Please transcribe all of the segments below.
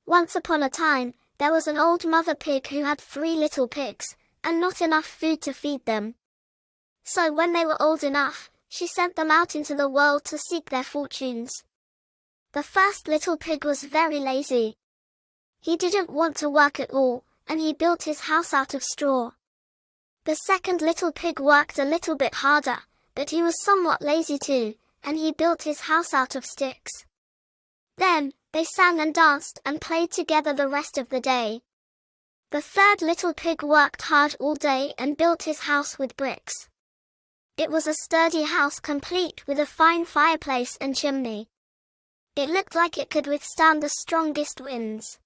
Once upon a time, there was an old mother pig who had 3 little pigs, and not enough food to feed them. So when they were old enough, she sent them out into the world to seek their fortunes. The first little pig was very lazy. He didn't want to work at all, and he built his house out of straw. The second little pig worked a little bit harder, but he was somewhat lazy too, and he built his house out of sticks. Then, they sang and danced and played together the rest of the day. The third little pig worked hard all day and built his house with bricks. It was a sturdy house complete with a fine fireplace and chimney. It looked like it could withstand the strongest winds.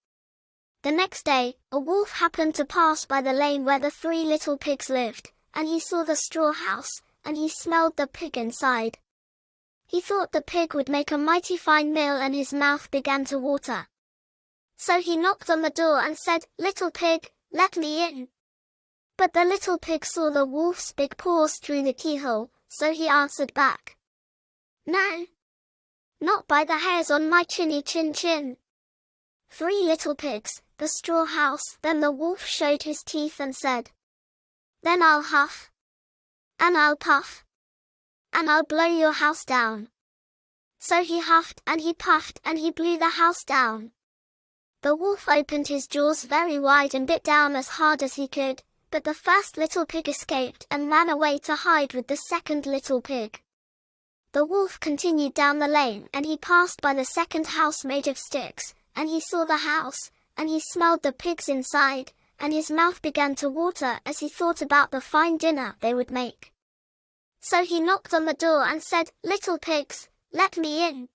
The next day, a wolf happened to pass by the lane where the 3 little pigs lived, and he saw the straw house, and he smelled the pig inside. He thought the pig would make a mighty fine meal, and his mouth began to water. So he knocked on the door and said, "Little pig, let me in." But the little pig saw the wolf's big paws through the keyhole, so he answered back, "No, not by the hairs on my chinny chin chin." 3 little pigs, the straw house. Then the wolf showed his teeth and said, "Then I'll huff, and I'll puff, and I'll blow your house down." So he huffed and he puffed and he blew the house down. The wolf opened his jaws very wide and bit down as hard as he could, but the first little pig escaped and ran away to hide with the second little pig. The wolf continued down the lane and he passed by the second house made of sticks, and he saw the house, and he smelled the pigs inside, and his mouth began to water as he thought about the fine dinner they would make. So he knocked on the door and said, "Little pigs, let me in."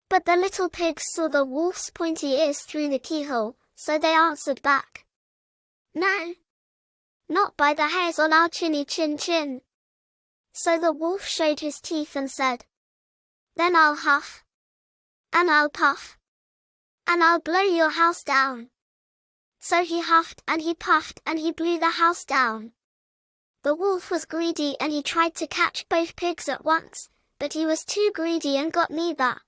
But the little pigs saw the wolf's pointy ears through the keyhole, so they answered back, "No, not by the hairs on our chinny chin chin." So the wolf showed his teeth and said, "Then I'll huff, and I'll puff, and I'll blow your house down." So he huffed and he puffed and he blew the house down. The wolf was greedy and he tried to catch both pigs at once, but he was too greedy and got neither.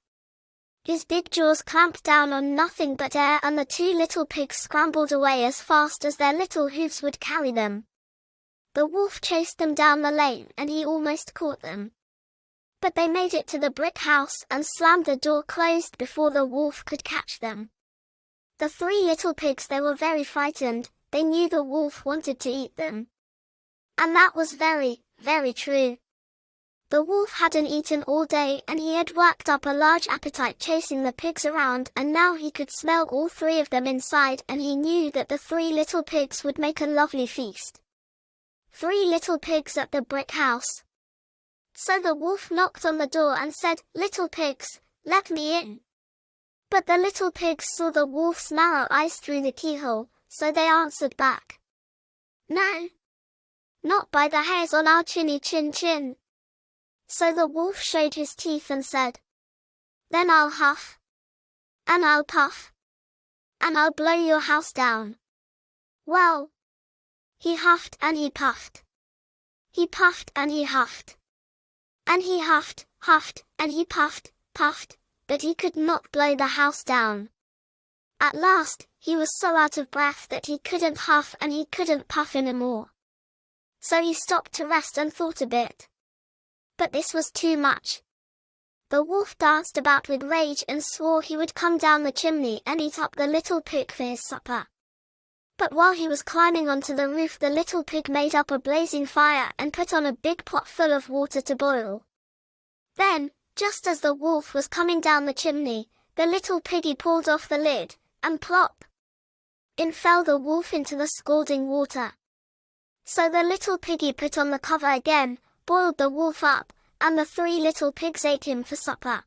His big jaws clamped down on nothing but air, and the 2 little pigs scrambled away as fast as their little hoofs would carry them. The wolf chased them down the lane and he almost caught them. But they made it to the brick house and slammed the door closed before the wolf could catch them. The 3 little pigs, they were very frightened. They knew the wolf wanted to eat them. And that was very, very true. The wolf hadn't eaten all day and he had worked up a large appetite chasing the pigs around, and now he could smell all 3 of them inside, and he knew that the 3 little pigs would make a lovely feast. 3 little pigs at the brick house. So the wolf knocked on the door and said, "Little pigs, let me in." But the little pigs saw the wolf's narrow eyes through the keyhole, so they answered back, "No, not by the hairs on our chinny chin chin." So the wolf showed his teeth and said, "Then I'll huff, and I'll puff, and I'll blow your house down." Well, he huffed and he puffed. He puffed and he huffed. And he huffed, huffed, and he puffed, puffed, but he could not blow the house down. At last, he was so out of breath that he couldn't huff and he couldn't puff anymore. So he stopped to rest and thought a bit. But this was too much. The wolf danced about with rage and swore he would come down the chimney and eat up the little pig for his supper. But while he was climbing onto the roof, the little pig made up a blazing fire and put on a big pot full of water to boil. Then, just as the wolf was coming down the chimney, the little piggy pulled off the lid, and plop! In fell the wolf into the scalding water. So the little piggy put on the cover again, boiled the wolf up, and the 3 little pigs ate him for supper.